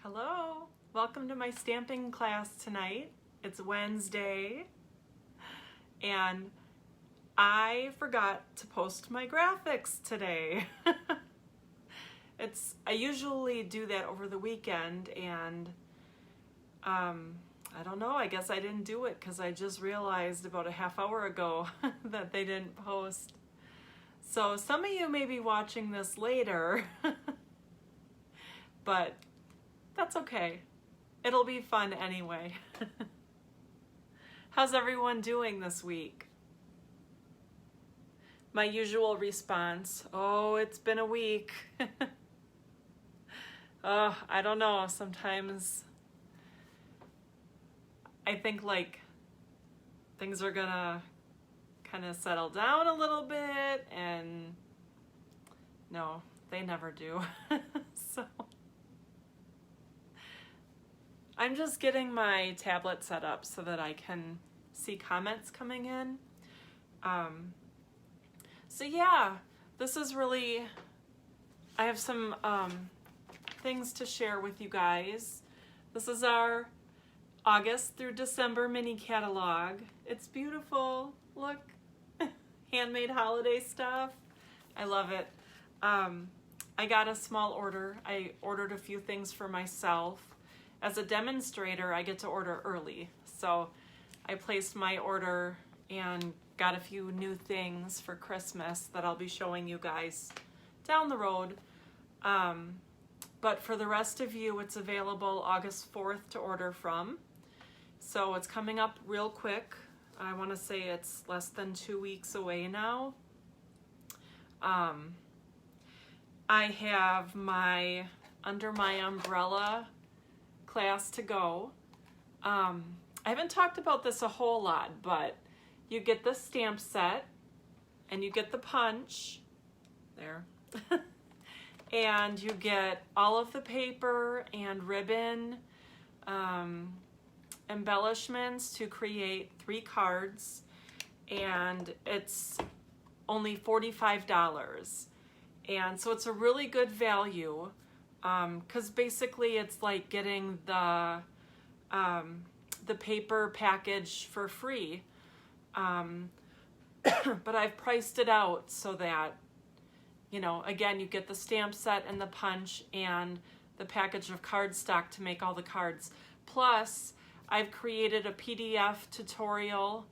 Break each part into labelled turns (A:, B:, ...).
A: Hello, welcome to my stamping class tonight. It's Wednesday and I forgot to post my graphics today. I usually do that over the weekend and I don't know, I guess I didn't do it because I just realized about a half hour ago that they didn't post. So some of you may be watching this later, but that's okay. It'll be fun anyway. How's everyone doing this week? My usual response, oh, it's been a week. I don't know, sometimes I think like things are gonna kind of settle down a little bit, and no, they never do. So I'm just getting my tablet set up so that I can see comments coming in. So yeah, this is really, I have some things to share with you guys. This is our August through December mini catalog. It's beautiful, look, handmade holiday stuff. I love it. I got a small order. I ordered a few things for myself. As a demonstrator, I get to order early. So I placed my order and got a few new things for Christmas that I'll be showing you guys down the road. But for the rest of you, it's available August 4th to order from. So it's coming up real quick. I want to say it's less than 2 weeks away now. I have my Under My Umbrella class to go. I haven't talked about this a whole lot, but you get the stamp set and you get the punch there and you get all of the paper and ribbon embellishments to create 3 cards, and it's only $45, and so it's a really good value. Because basically it's like getting the paper package for free, but I've priced it out so that, you know, again, you get the stamp set and the punch and the package of cardstock to make all the cards. Plus, I've created a PDF tutorial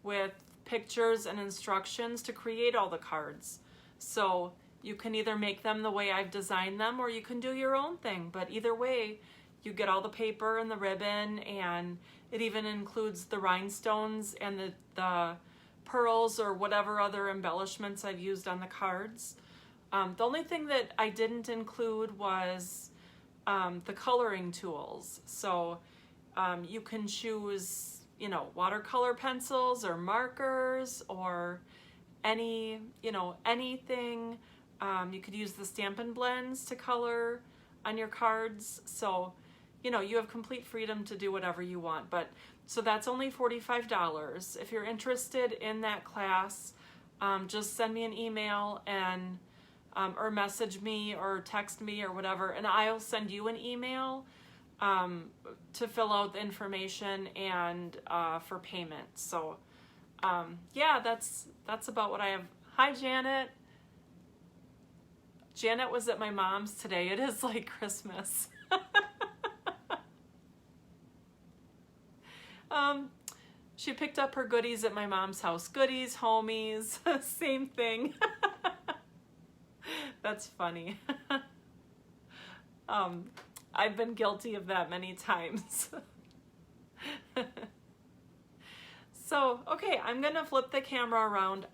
A: with pictures and instructions to create all the cards. So you can either make them the way I've designed them, or you can do your own thing. But either way, you get all the paper and the ribbon, and it even includes the rhinestones and the pearls or whatever other embellishments I've used on the cards. The only thing that I didn't include was the coloring tools. So you can choose, you know, watercolor pencils or markers or any, you know, anything. You could use the Stampin' Blends to color on your cards. So, you know, you have complete freedom to do whatever you want. But so that's only $45. If you're interested in that class, just send me an email and or message me or text me or whatever, and I'll send you an email to fill out the information and for payment. So yeah, that's about what I have. Hi, Janet. Janet was at my mom's today. It is like Christmas. She picked up her goodies at my mom's house. Goodies, homies, same thing. That's funny. I've been guilty of that many times. So, okay, I'm gonna flip the camera around.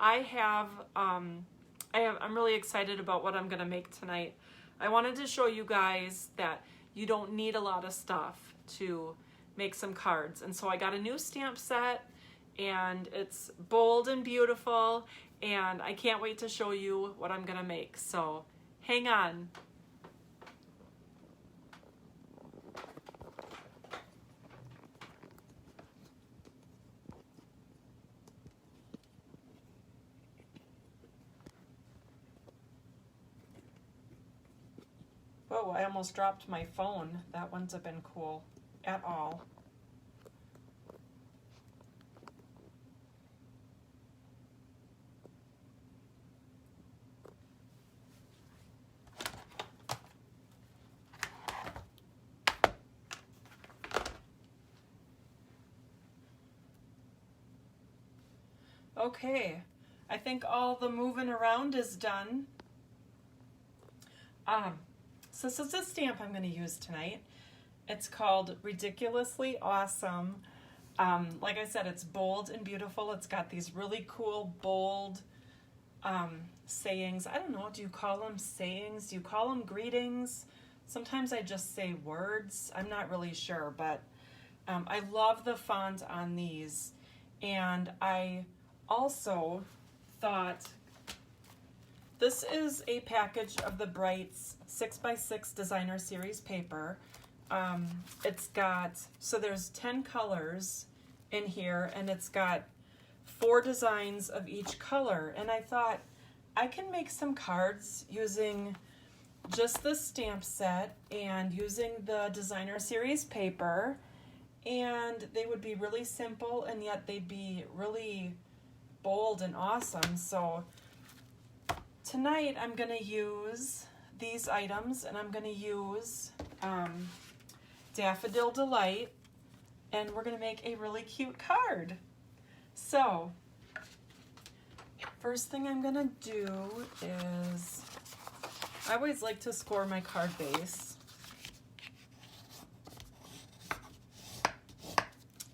A: I'm really excited about what I'm gonna make tonight. I wanted to show you guys that you don't need a lot of stuff to make some cards. And so I got a new stamp set, and it's bold and beautiful, and I can't wait to show you what I'm gonna make. So hang on. Whoa, I almost dropped my phone. That wouldn't have been cool at all. Okay, I think all the moving around is done. So this is a stamp I'm going to use tonight. It's called Ridiculously Awesome. Like I said, it's bold and beautiful. It's got these really cool, bold sayings. I don't know, do you call them sayings? Do you call them greetings? Sometimes I just say words. I'm not really sure, but I love the font on these. And I also thought, this is a package of the Brights 6x6 Designer Series paper. It's got, so there's 10 colors in here, and it's got 4 designs of each color. And I thought, I can make some cards using just the stamp set and using the Designer Series paper, and they would be really simple, and yet they'd be really bold and awesome. So tonight I'm going to use these items, and I'm going to use Daffodil Delight, and we're going to make a really cute card. So first thing I'm going to do is, I always like to score my card base.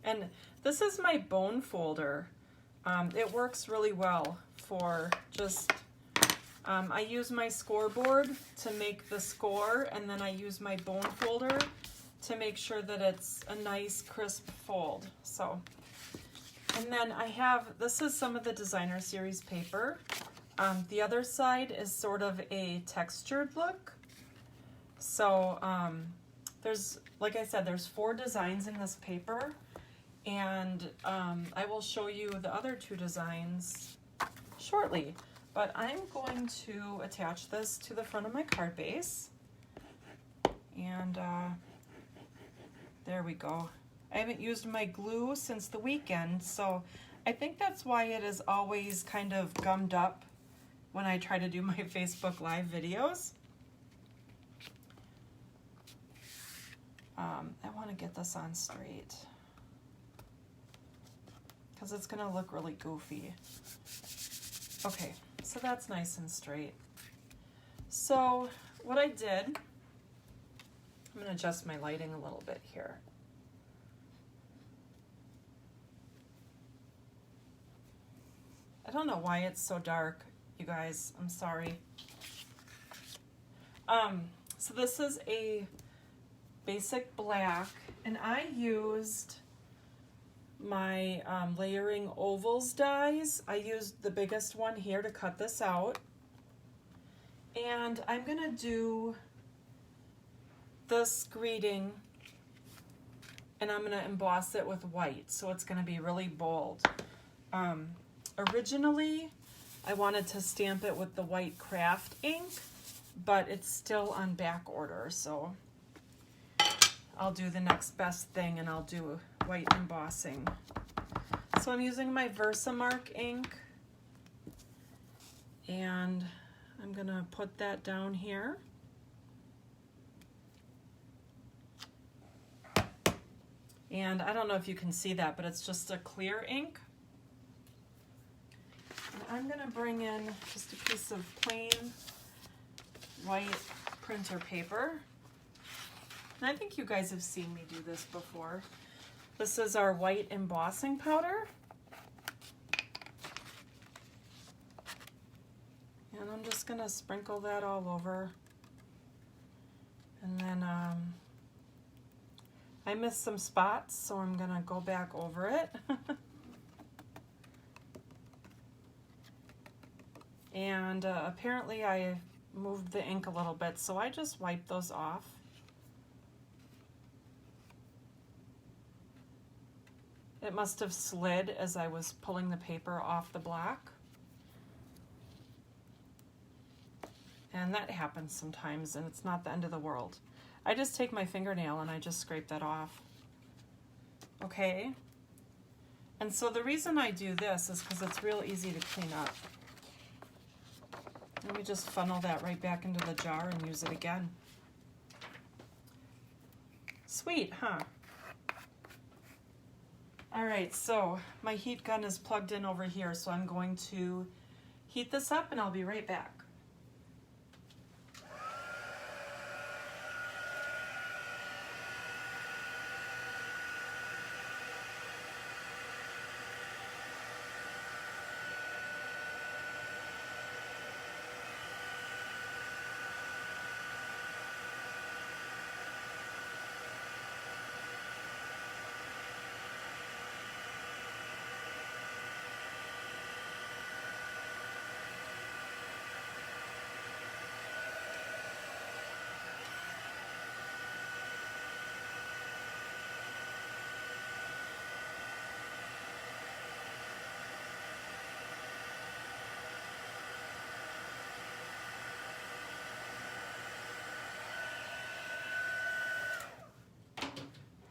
A: And this is my bone folder. It works really well for just, I use my scoreboard to make the score, and then I use my bone folder to make sure that it's a nice crisp fold. So, and then I have, this is some of the Designer Series paper. The other side is sort of a textured look. So there's, like I said, there's 4 designs in this paper. And I will show you the other 2 designs shortly. But I'm going to attach this to the front of my card base. And there we go. I haven't used my glue since the weekend, so I think that's why it is always kind of gummed up when I try to do my Facebook Live videos. I want to get this on straight, because it's going to look really goofy. Okay, so that's nice and straight. So what I did, I'm going to adjust my lighting a little bit here. I don't know why it's so dark, you guys. I'm sorry. So this is a basic black, and I used my layering ovals dies. I used the biggest one here to cut this out. And I'm gonna do this greeting, and I'm gonna emboss it with white, so it's gonna be really bold. Originally, I wanted to stamp it with the white craft ink, but it's still on back order, so I'll do the next best thing, and I'll do white embossing. So I'm using my Versamark ink, and I'm gonna put that down here. And I don't know if you can see that, but it's just a clear ink. And I'm gonna bring in just a piece of plain white printer paper. And I think you guys have seen me do this before. This is our white embossing powder. And I'm just gonna sprinkle that all over. And then I missed some spots, so I'm gonna go back over it. And apparently I moved the ink a little bit, so I just wiped those off. It must have slid as I was pulling the paper off the block. And that happens sometimes, and it's not the end of the world. I just take my fingernail and I just scrape that off. Okay? And so the reason I do this is because it's real easy to clean up. And we just funnel that right back into the jar and use it again. Sweet, huh? All right, so my heat gun is plugged in over here, so I'm going to heat this up and I'll be right back.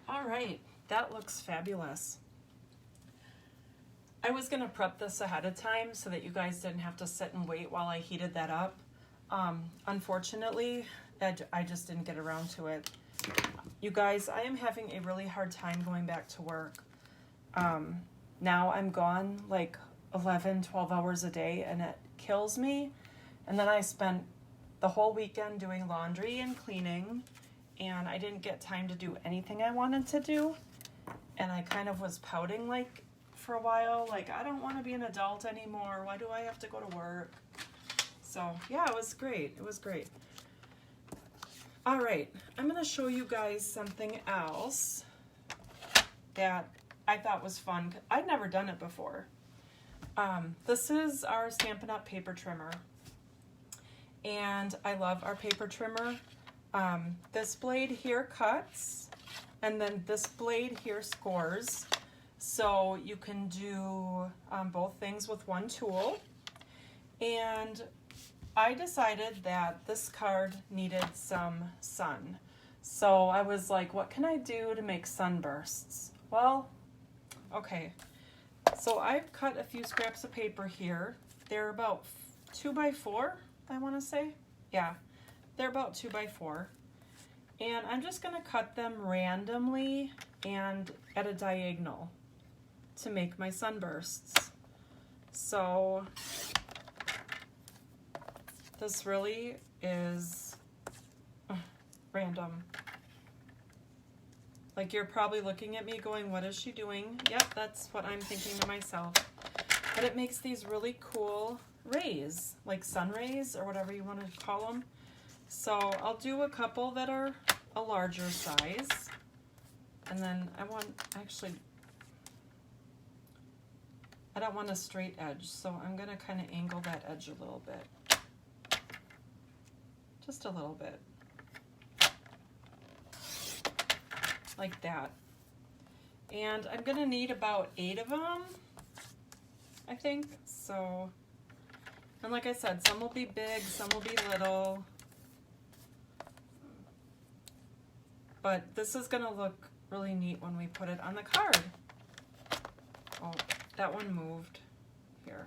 A: All right, that looks fabulous. I was gonna prep this ahead of time so that you guys didn't have to sit and wait while I heated that up. Unfortunately, I just didn't get around to it. You guys, I am having a really hard time going back to work. Now I'm gone like 11, 12 hours a day and it kills me. And then I spent the whole weekend doing laundry and cleaning, and I didn't get time to do anything I wanted to do. And I kind of was pouting like for a while, like I don't want to be an adult anymore. Why do I have to go to work? So yeah, it was great. It was great. All right, I'm gonna show you guys something else that I thought was fun. I'd never done it before. This is our Stampin' Up! Paper trimmer. And I love our paper trimmer. This blade here cuts, and then this blade here scores. So you can do both things with one tool. And I decided that this card needed some sun. So I was like, what can I do to make sunbursts? Well, okay. So I've cut a few scraps of paper here. They're about 2 by 4, I want to say. Yeah, they're about 2 by 4. And I'm just gonna cut them randomly and at a diagonal to make my sunbursts. So this really is random. Like, you're probably looking at me going, what is she doing? Yep, that's what I'm thinking to myself. But it makes these really cool rays, like sun rays or whatever you want to call them. So I'll do a couple that are a larger size. And then I don't want a straight edge, so I'm going to kind of angle that edge a little bit. Just a little bit. Like that. And I'm going to need about 8 of them, I think. So, and like I said, some will be big, some will be little. But this is going to look really neat when we put it on the card. Oh, that one moved here.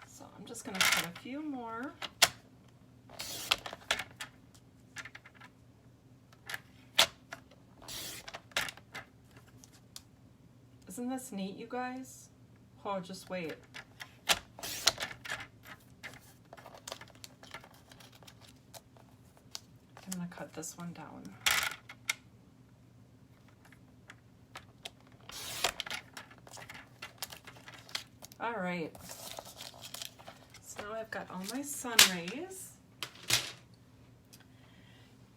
A: So I'm just going to put a few more. Isn't this neat, you guys? Oh, just wait. I'm going to cut this one down. All right. So now I've got all my sun rays.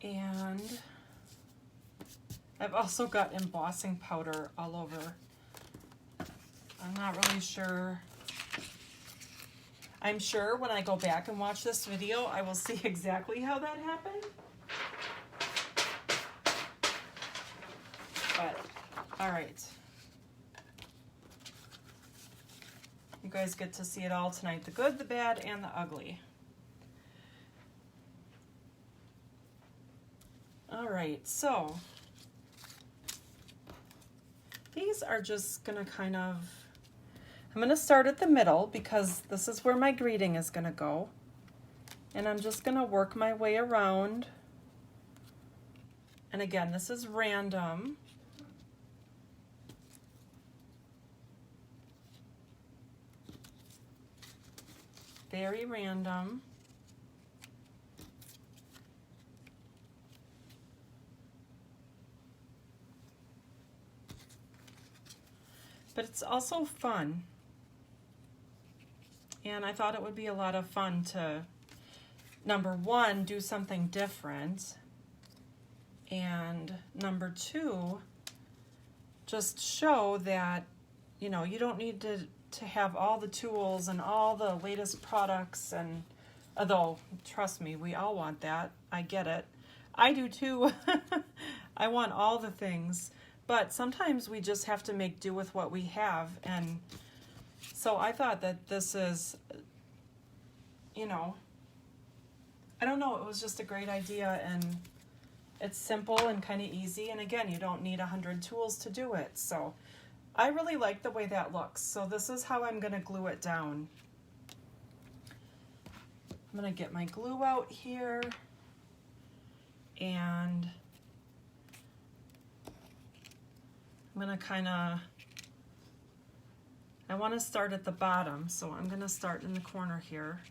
A: And I've also got embossing powder all over. I'm not really sure. I'm sure when I go back and watch this video, I will see exactly how that happened. But, all right. You guys get to see it all tonight, the good, the bad, and the ugly. All right, so these are just gonna kind of, I'm gonna start at the middle because this is where my greeting is gonna go. And I'm just gonna work my way around. And again, this is random. Very random. But it's also fun. And I thought it would be a lot of fun to, number one, do something different. And number two, just show that, you know, you don't need to have all the tools and all the latest products. And although, trust me, we all want that. I get it. I do too. I want all the things. But sometimes we just have to make do with what we have. And so I thought that this is, you know, I don't know, it was just a great idea, and it's simple and kind of easy. And again, you don't need 100 tools to do it. So I really like the way that looks. So this is how I'm going to glue it down. I'm going to get my glue out here, and I'm going to kind of, I want to start at the bottom, so I'm going to start in the corner here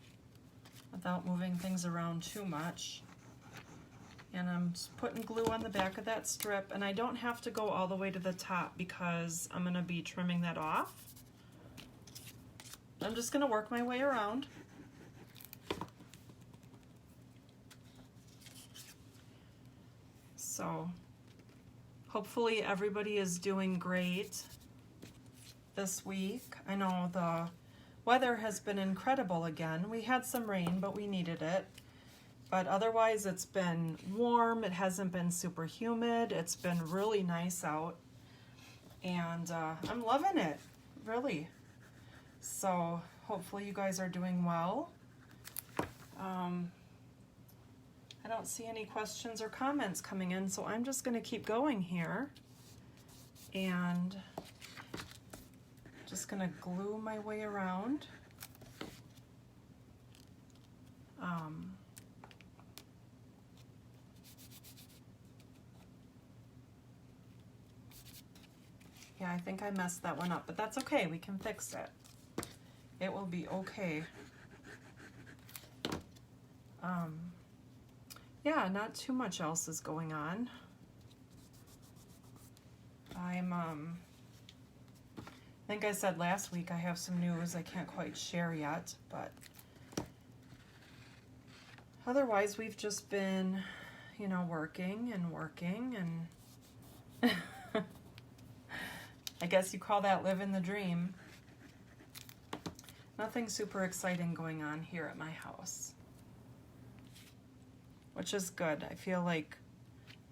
A: without moving things around too much. And I'm just putting glue on the back of that strip, and I don't have to go all the way to the top because I'm going to be trimming that off. I'm just going to work my way around. So hopefully everybody is doing great this week. I know the weather has been incredible again. We had some rain, but we needed it. But otherwise it's been warm. It hasn't been super humid. It's been really nice out. And I'm loving it, really. So hopefully you guys are doing well. I don't see any questions or comments coming in, so I'm just going to keep going here. And just going to glue my way around. Yeah, I think I messed that one up, but that's okay. We can fix it. It will be okay. Yeah, not too much else is going on. I think I said last week I have some news I can't quite share yet, but otherwise we've just been, you know, working and I guess you call that living the dream. Nothing super exciting going on here at my house, which is good. I feel like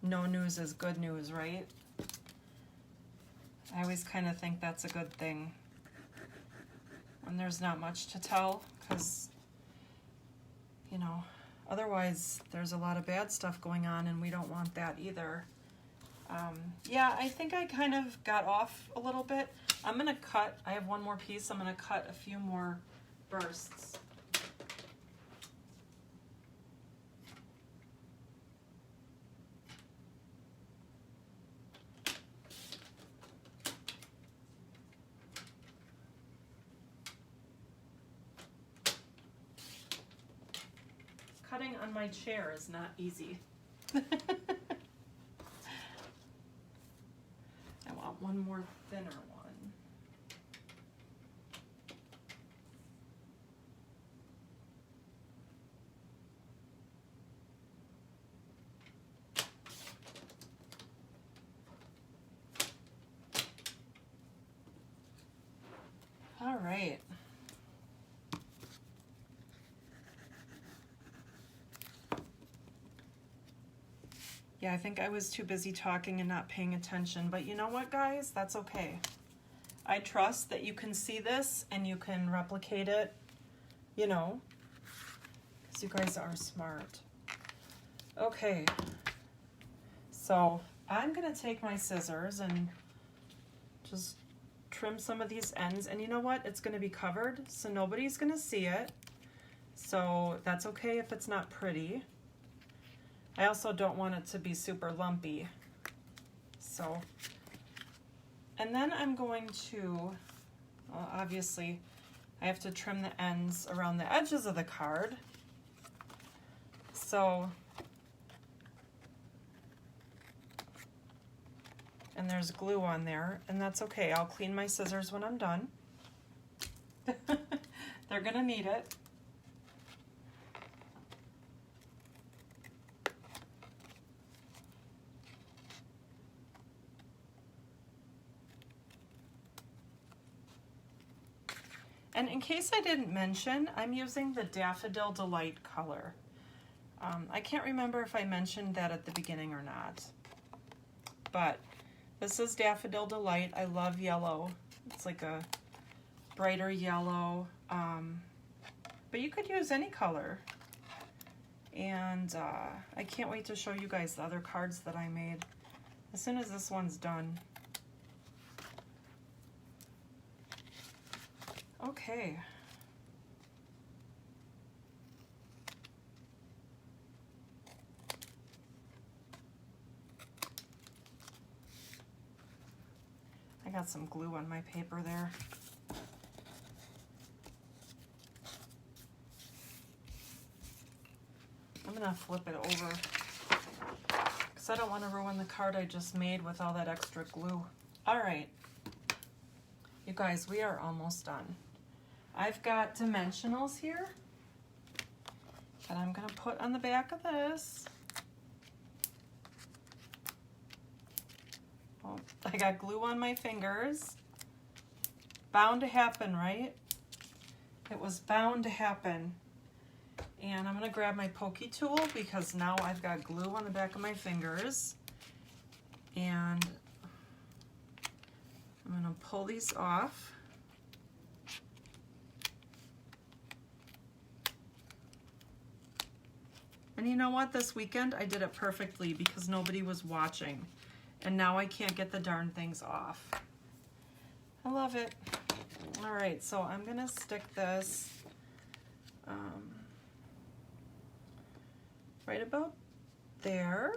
A: no news is good news, right? I always kind of think that's a good thing when there's not much to tell, because, you know, otherwise there's a lot of bad stuff going on and we don't want that either. Yeah, I think I kind of got off a little bit. I'm going to cut, I have one more piece, I'm going to cut a few more bursts. Cutting on my chair is not easy. I want one more thinner one. All right. Yeah, I think I was too busy talking and not paying attention, but you know what, guys? That's okay. I trust that you can see this and you can replicate it, you know, because you guys are smart. Okay, so I'm gonna take my scissors and just trim some of these ends, and you know what? It's gonna be covered, so nobody's gonna see it. So that's okay if it's not pretty. I also don't want it to be super lumpy. So, and then I'm going to, well, obviously, I have to trim the ends around the edges of the card. So, and there's glue on there, and that's okay. I'll clean my scissors when I'm done. They're gonna need it. And in case I didn't mention, I'm using the Daffodil Delight color. I can't remember if I mentioned that at the beginning or not, but this is Daffodil Delight. I love yellow. It's like a brighter yellow, but you could use any color. And I can't wait to show you guys the other cards that I made as soon as this one's done. Okay. I got some glue on my paper there. I'm gonna flip it over because I don't want to ruin the card I just made with all that extra glue. All right, you guys, we are almost done. I've got dimensionals here that I'm gonna put on the back of this. Oh, I got glue on my fingers. Bound to happen, right? It was bound to happen. And I'm gonna grab my pokey tool because now I've got glue on the back of my fingers. And I'm gonna pull these off. And you know what? This weekend I did it perfectly because nobody was watching. And now I can't get the darn things off. I love it. All right, so I'm gonna stick this right about there.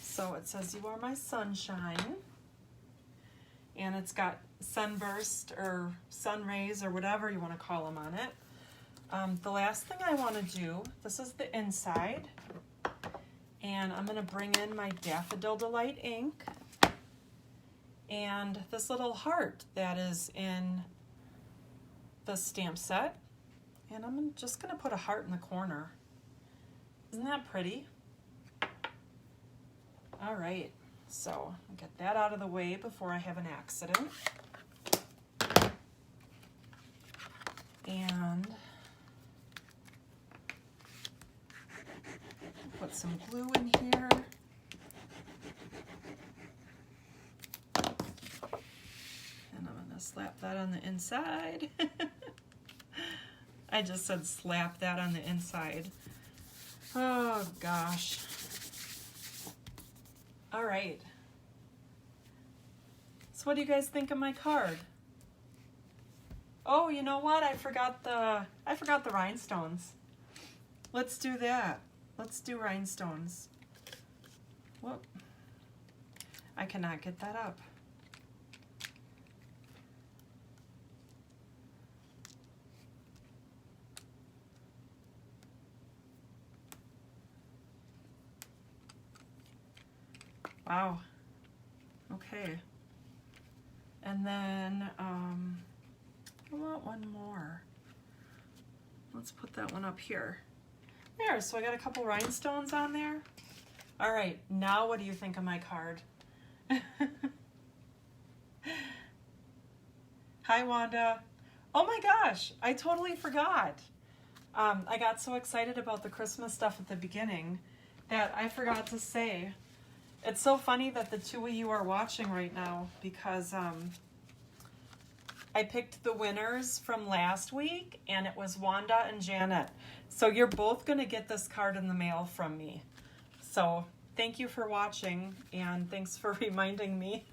A: So it says, "You are my sunshine." And it's got sunburst or sun rays or whatever you want to call them on it. The last thing I want to do, this is the inside, and I'm going to bring in my Daffodil Delight ink and this little heart that is in the stamp set, and I'm just going to put a heart in the corner. Isn't that pretty? All right, so I'll get that out of the way before I have an accident. And put some glue in here. And I'm gonna slap that on the inside. I just said slap that on the inside. Oh gosh. All right. So what do you guys think of my card? Oh, you know what? I forgot the rhinestones. Let's do that. Let's do rhinestones. Whoop. I cannot get that up. Wow. Okay. And then I want one more. Let's put that one up here. There, so I got a couple rhinestones on there. All right, now what do you think of my card? Hi, Wanda. Oh my gosh, I totally forgot. I got so excited about the Christmas stuff at the beginning that I forgot to say. It's so funny that the two of you are watching right now because I picked the winners from last week, and it was Wanda and Janet. So you're both going to get this card in the mail from me. So thank you for watching, and thanks for reminding me.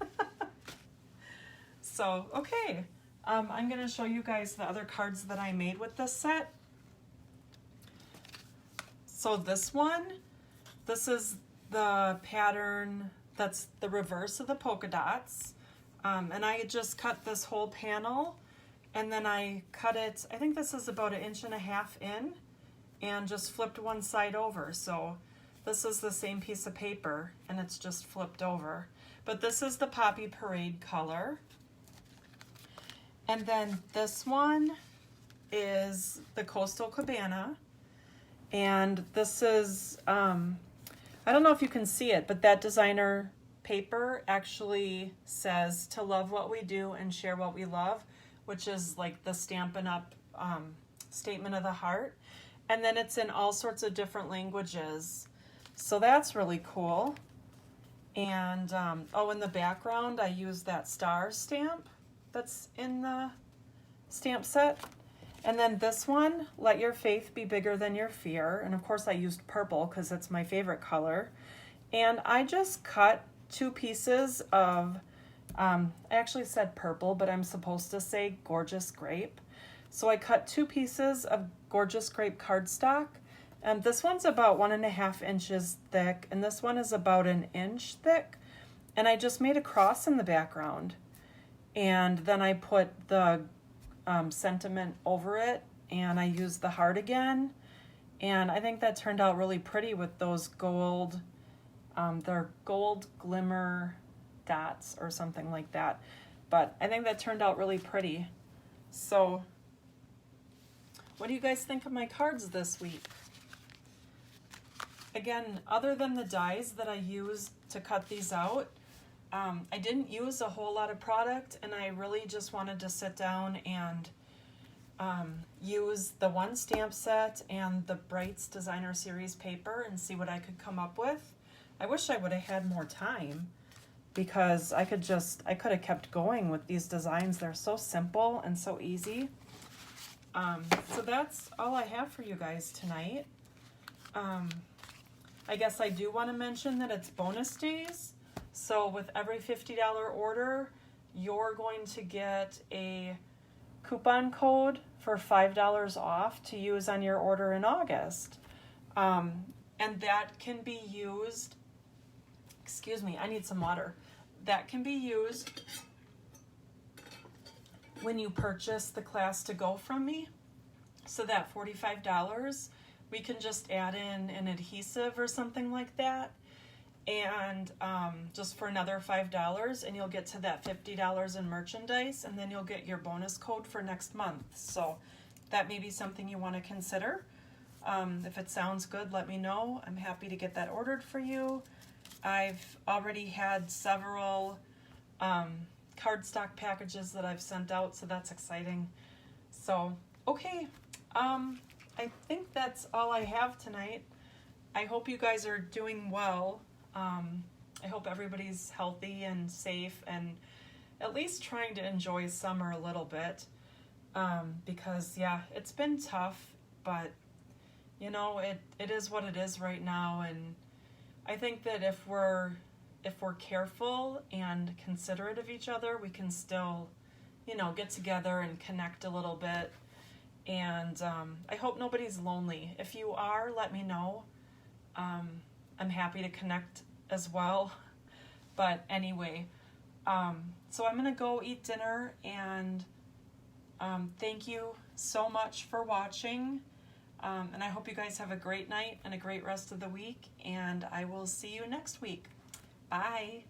A: So, okay. I'm going to show you guys the other cards that I made with this set. So this one, this is the pattern that's the reverse of the polka dots. And I just cut this whole panel, and then I cut it, I think this is about 1.5 inches in, and just flipped one side over. So this is the same piece of paper, and it's just flipped over. But this is the Poppy Parade color. And then this one is the Coastal Cabana. And this is, I don't know if you can see it, but that designer paper actually says to love what we do and share what we love, which is like the Stampin' Up statement of the heart. And then it's in all sorts of different languages. So that's really cool. And, oh, in the background, I use that star stamp that's in the stamp set. And then this one, let your faith be bigger than your fear. And of course I used purple because it's my favorite color. And I just cut 2 pieces of, I actually said purple, but I'm supposed to say gorgeous grape. So I cut 2 pieces of gorgeous grape cardstock. And this one's about 1.5 inches thick, and this one is about 1 inch thick. And I just made a cross in the background. And then I put the sentiment over it, and I used the heart again. And I think that turned out really pretty with those gold, they're gold glimmer dots or something like that. But I think that turned out really pretty. So what do you guys think of my cards this week? Again, other than the dies that I used to cut these out, I didn't use a whole lot of product, and I really just wanted to sit down and use the one stamp set and the Brights Designer Series paper and see what I could come up with. I wish I would have had more time, because I could have kept going with these designs. They're so simple and so easy. So that's all I have for you guys tonight. I guess I do want to mention that it's bonus days. So with every $50 order, you're going to get a coupon code for $5 off to use on your order in August. And that can be used, excuse me, I need some water. That can be used when you purchase the class to go from me. So that $45, we can just add in an adhesive or something like that. And just for another $5, and you'll get to that $50 in merchandise, and then you'll get your bonus code for next month. So that may be something you want to consider. If it sounds good, let me know. I'm happy to get that ordered for you. I've already had several cardstock packages that I've sent out, so that's exciting. So, okay, I think that's all I have tonight. I hope you guys are doing well. I hope everybody's healthy and safe, and at least trying to enjoy summer a little bit, because yeah, it's been tough, but you know, it is what it is right now. And I think that if we're careful and considerate of each other, we can still, you know, get together and connect a little bit. And I hope nobody's lonely. If you are, let me know. I'm happy to connect as well. But anyway, so I'm gonna go eat dinner, and thank you so much for watching. And I hope you guys have a great night and a great rest of the week, and I will see you next week. Bye.